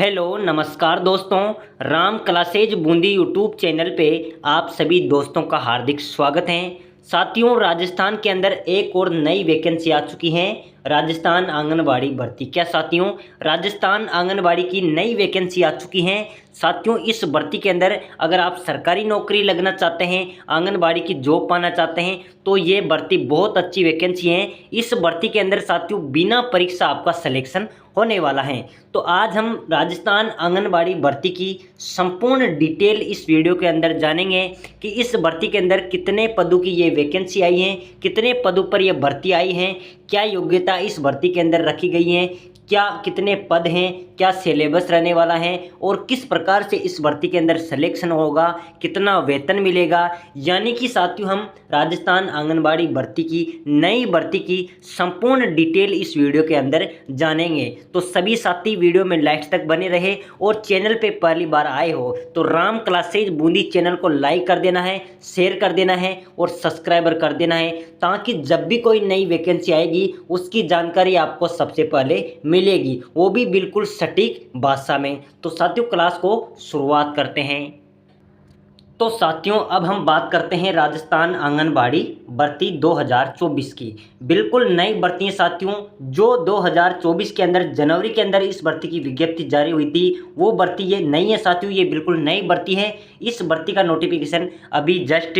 Hello नमस्कार दोस्तों। Ram classes Bundi YouTube channel पे आप सभी दोस्तों का हार्दिक स्वागत है। साथियों, राजस्थान के अंदर एक और नई वैकेंसी आ चुकी है, राजस्थान आंगनबाड़ी भर्ती। क्या साथियों, राजस्थान आंगनबाड़ी की नई वैकेंसी आ चुकी है। साथियों, इस भर्ती के अंदर अगर आप सरकारी नौकरी लगना चाहते हैं, आंगनबाड़ी की जॉब पाना चाहते हैं, तो ये भर्ती बहुत अच्छी वैकेंसी है। इस भर्ती के अंदर साथियों बिना परीक्षा आपका सिलेक्शन होने वाला है। तो आज हम राजस्थान आंगनबाड़ी भर्ती की संपूर्ण डिटेल इस वीडियो के अंदर जानेंगे कि इस भर्ती के अंदर कितने पदों की ये वैकेंसी आई है, कितने पदों पर यह भर्ती आई है, क्या योग्यता इस भर्ती के अंदर रखी गई है, क्या कितने पद हैं, क्या सिलेबस रहने वाला है और किस प्रकार से इस भर्ती के अंदर सिलेक्शन होगा, कितना वेतन मिलेगा। यानी कि साथियों हम राजस्थान आंगनबाड़ी भर्ती की नई भर्ती की संपूर्ण डिटेल इस वीडियो के अंदर जानेंगे। तो सभी साथी वीडियो में लास्ट तक बने रहे और चैनल पे पहली बार आए हो तो राम क्लासेज बूंदी चैनल को लाइक कर देना है, शेयर कर देना है और सब्सक्राइबर कर देना है, ताकि जब भी कोई नई वैकेंसी आएगी उसकी जानकारी आपको सबसे पहले मिलेगी, वो भी बिल्कुल सटीक भाषा में। तो साथियों क्लास को शुरुआत करते हैं। तो साथियों अब हम बात करते हैं राजस्थान आंगनबाड़ी भर्ती 2024 की। बिल्कुल नई भर्ती है साथियों, जो 2024 के अंदर जनवरी के अंदर इस भर्ती की विज्ञप्ति जारी हुई थी, वो भर्ती ये नहीं है साथियों, ये बिल्कुल नई भर्ती है। इस भर्ती का नोटिफिकेशन अभी जस्ट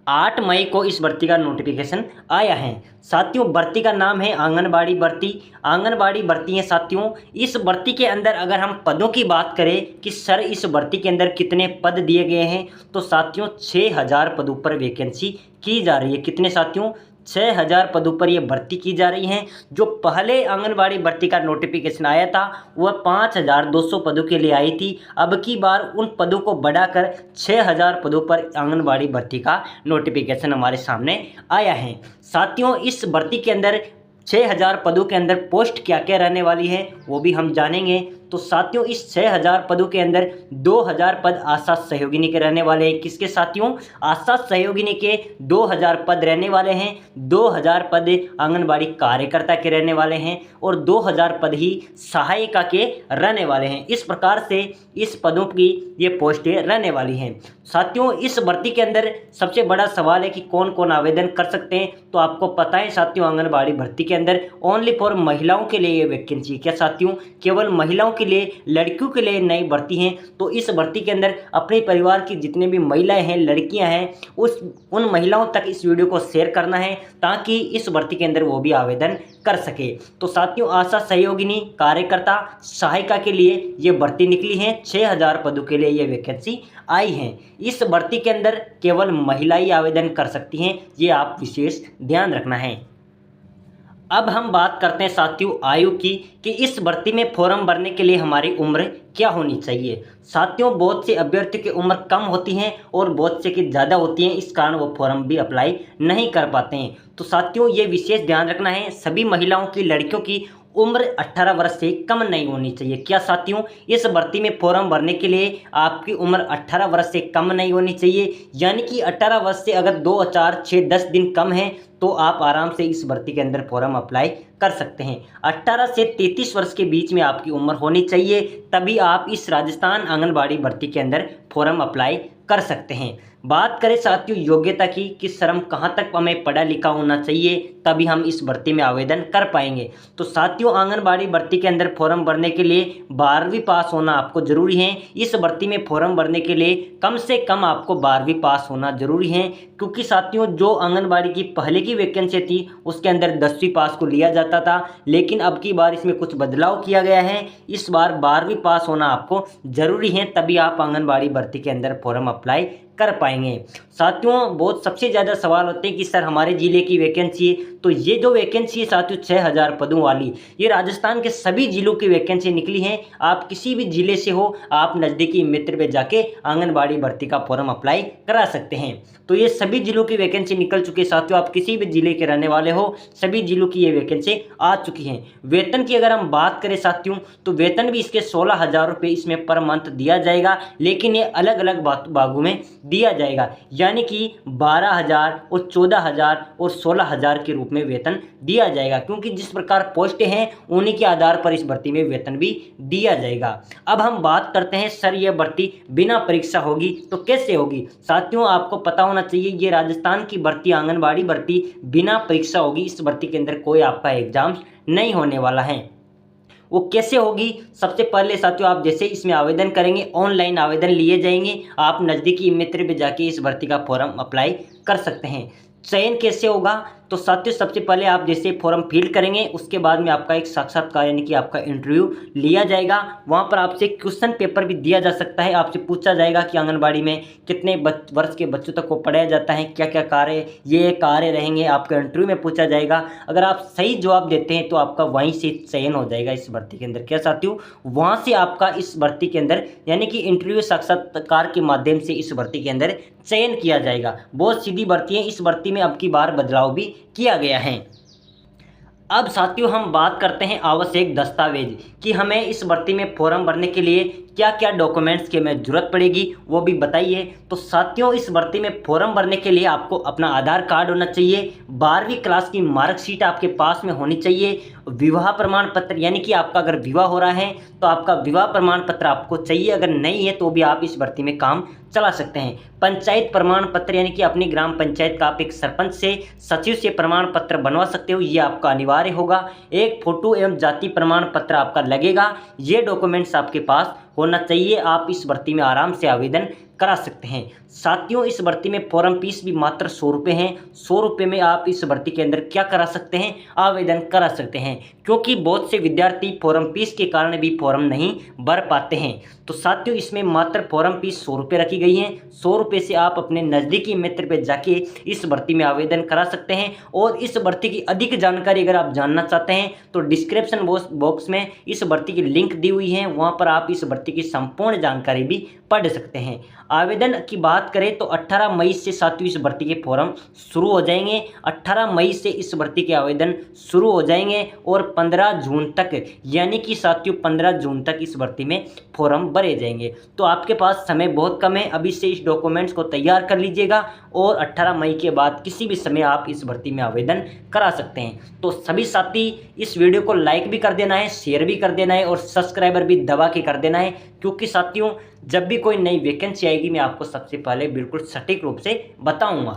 8 मई को इस भर्ती का नोटिफिकेशन आया है। साथियों भर्ती का नाम है आंगनबाड़ी भर्ती। आंगनबाड़ी भर्ती है साथियों। इस भर्ती के अंदर अगर हम पदों की बात करें कि सर इस भर्ती के अंदर कितने पद दिए गए हैं, तो साथियों 6000 पदों पर वैकेंसी की जा रही है। कितने साथियों? 6000 पदों पर यह भर्ती की जा रही है। जो पहले आंगनबाड़ी भर्ती का नोटिफिकेशन आया था वह 5200 पदों के लिए आई थी। अब की बार उन पदों को बढ़ाकर 6000 पदों पर आंगनबाड़ी भर्ती का नोटिफिकेशन हमारे सामने आया है। साथियों इस भर्ती के अंदर 6000 पदों के अंदर पोस्ट क्या क्या रहने वाली है वो भी हम जानेंगे। तो साथियों इस 6000 पदों के अंदर 2000 पद आशा सहयोगिनी के रहने वाले हैं। किसके साथियों? आशा सहयोगिनी के 2000 पद रहने वाले हैं। 2000 पद आंगनबाड़ी कार्यकर्ता के रहने वाले हैं और 2000 पद ही सहायिका के रहने वाले हैं। इस प्रकार से इस पदों की ये पोस्टें रहने वाली हैं। साथियों इस भर्ती के अंदर सबसे बड़ा सवाल है कि कौन कौन आवेदन कर सकते हैं। तो आपको पता है साथियों, आंगनबाड़ी भर्ती के अंदर ओनली फॉर महिलाओं के लिए ये वैकेंसी। क्या साथियों? केवल महिलाओं के लिए, लड़कियों के लिए नई भर्ती है। तो इस भर्ती के अंदर अपने परिवार की जितने भी महिलाएं हैं, लड़कियां हैं, उन महिलाओं तक इस वीडियो को शेयर करना है ताकि इस भर्ती के अंदर वो भी आवेदन कर सके। तो साथियों आशा सहयोगिनी कार्यकर्ता सहायिका के लिए ये भर्ती निकली है। 6000 पदों के लिए ये वैकेंसी आई है। इस भर्ती के अंदर केवल महिलाएं आवेदन कर सकती हैं, ये आप विशेष ध्यान रखना है। अब हम बात करते हैं साथियों आयु की कि इस भर्ती में फॉर्म भरने के लिए हमारी उम्र क्या होनी चाहिए। साथियों बहुत से अभ्यर्थियों की उम्र कम होती है और बहुत से की ज़्यादा होती है, इस कारण वो फॉर्म भी अप्लाई नहीं कर पाते हैं। तो साथियों ये विशेष ध्यान रखना है, सभी महिलाओं की, लड़कियों की उम्र 18 वर्ष से कम नहीं होनी चाहिए। क्या साथियों? इस भर्ती में फॉर्म भरने के लिए आपकी उम्र 18 वर्ष से कम नहीं होनी चाहिए। यानी कि 18 वर्ष से अगर 2 4 6 10 दिन कम है तो आप आराम से इस भर्ती के अंदर फॉर्म अप्लाई कर सकते हैं। 18 से 33 वर्ष के बीच में आपकी उम्र होनी चाहिए, तभी आप इस राजस्थान आंगनबाड़ी भर्ती के अंदर फॉर्म अप्लाई कर सकते हैं। बात करें साथियों योग्यता की कि सर हम कहाँ तक हमें पढ़ा लिखा होना चाहिए तभी हम इस भर्ती में आवेदन कर पाएंगे। तो साथियों आंगनबाड़ी भर्ती के अंदर फॉर्म भरने के लिए 12वीं पास होना आपको जरूरी है। इस भर्ती में फॉर्म भरने के लिए कम से कम आपको 12वीं पास होना जरूरी है, क्योंकि साथियों जो आंगनबाड़ी की पहले की वैकेंसी थी उसके अंदर 10वीं पास को लिया जाता था, लेकिन अब की बार इसमें कुछ बदलाव किया गया है। इस बार 12वीं पास होना आपको जरूरी है, तभी आप आंगनबाड़ी भर्ती के अंदर फॉर्म अप्लाई कर पाएंगे। साथियों बहुत सबसे ज़्यादा सवाल होते हैं कि सर हमारे ज़िले की वैकेंसी है। तो ये जो वैकेंसी है साथियों 6000 पदों वाली, ये राजस्थान के सभी जिलों की वैकेंसी निकली है। आप किसी भी ज़िले से हो, आप नज़दीकी मित्र पे जाके आंगनबाड़ी भर्ती का फॉर्म अप्लाई करा सकते हैं। तो ये सभी जिलों की वैकेंसी निकल चुकी है साथियों। आप किसी भी जिले के रहने वाले हो, सभी जिलों की ये वैकेंसी आ चुकी हैं। वेतन की अगर हम बात करें साथियों तो वेतन भी इसके 16000 रुपये इसमें पर मंथ दिया जाएगा, लेकिन ये अलग अलग भागों में दिया जाएगा, यानी कि 12,000 और 14,000 और 16,000 के रूप में वेतन दिया जाएगा, क्योंकि जिस प्रकार पोस्टें हैं उन्हीं के आधार पर इस भर्ती में वेतन भी दिया जाएगा। अब हम बात करते हैं सर ये भर्ती बिना परीक्षा होगी तो कैसे होगी। साथियों आपको पता होना चाहिए ये राजस्थान की भर्ती आंगनबाड़ी भर्ती बिना परीक्षा होगी। इस भर्ती के अंदर कोई आपका एग्जाम नहीं होने वाला है। वो कैसे होगी, सबसे पहले साथियों आप जैसे इसमें आवेदन करेंगे ऑनलाइन आवेदन लिए जाएंगे। आप नज़दीकी मित्र पे जाके इस भर्ती का फॉर्म अप्लाई कर सकते हैं। चयन कैसे होगा, तो साथियों सबसे पहले आप जैसे फॉर्म फिल करेंगे उसके बाद में आपका एक साक्षात्कार यानी कि आपका इंटरव्यू लिया जाएगा। वहाँ पर आपसे क्वेश्चन पेपर भी दिया जा सकता है। आपसे पूछा जाएगा कि आंगनबाड़ी में कितने वर्ष के बच्चों तक को पढ़ाया जाता है, क्या क्या कार्य ये कार्य रहेंगे, आपका इंटरव्यू में पूछा जाएगा। अगर आप सही जवाब देते हैं तो आपका वहीं से चयन हो जाएगा इस भर्ती के अंदर। क्या साथियों, वहाँ से आपका इस भर्ती के अंदर यानी कि इंटरव्यू साक्षात्कार के माध्यम से इस भर्ती के अंदर चयन किया जाएगा। बहुत सीधी भर्ती है। इस भर्ती में अब की बार बदलाव भी किया गया है। अब साथियों हम बात करते हैं आवश्यक दस्तावेज कि हमें इस भर्ती में फॉर्म भरने के लिए क्या क्या डॉक्यूमेंट्स की हमें ज़रूरत पड़ेगी, वो भी बताइए। तो साथियों इस भर्ती में फॉर्म भरने के लिए आपको अपना आधार कार्ड होना चाहिए, 12वीं क्लास की मार्कशीट आपके पास में होनी चाहिए, विवाह प्रमाण पत्र यानी कि आपका अगर विवाह हो रहा है तो आपका विवाह प्रमाण पत्र आपको चाहिए। अगर नहीं है तो भी आप इस भर्ती में काम चला सकते हैं। पंचायत प्रमाण पत्र यानी कि अपनी ग्राम पंचायत का आप एक सरपंच से सचिव से प्रमाण पत्र बनवा सकते हो, ये आपका अनिवार्य होगा। एक फोटो एवं जाति प्रमाण पत्र आपका लगेगा। ये डॉक्यूमेंट्स आपके पास होना चाहिए। आप इस भर्ती में आराम से आवेदन करा सकते हैं। साथियों इस भर्ती में फॉर्म फीस भी मात्र 100 रुपये है। 100 रुपये में आप इस भर्ती के अंदर क्या करा सकते हैं, आवेदन करा सकते हैं, क्योंकि बहुत से विद्यार्थी फॉर्म फीस के कारण भी फॉर्म नहीं भर पाते हैं। तो साथियों इसमें मात्र फॉर्म फीस 100 रुपये रखी गई है। 100 रुपये से आप अपने नज़दीकी मित्र पे जाके इस भर्ती में आवेदन करा सकते हैं। और इस भर्ती की अधिक जानकारी अगर आप जानना चाहते हैं तो डिस्क्रिप्शन बॉक्स में इस भर्ती की लिंक दी हुई है, वहाँ पर आप इस भर्ती की संपूर्ण जानकारी भी पढ़ सकते हैं। आवेदन की बात करें तो 18 मई से साथियों इस भर्ती के फॉर्म शुरू हो जाएंगे। 18 मई से इस भर्ती के आवेदन शुरू हो जाएंगे और 15 जून तक यानी कि साथियों 15 जून तक इस भर्ती में फॉर्म भरे जाएंगे। तो आपके पास समय बहुत कम है, अभी से इस डॉक्यूमेंट्स को तैयार कर लीजिएगा और 18 मई के बाद किसी भी समय आप इस भर्ती में आवेदन करा सकते हैं। तो सभी साथी इस वीडियो को लाइक भी कर देना है, शेयर भी कर देना है और सब्सक्राइबर भी दबा के कर देना है, क्योंकि साथियों जब भी कोई नई वैकेंसी आएगी मैं आपको सबसे पहले बिल्कुल सटीक रूप से बताऊंगा।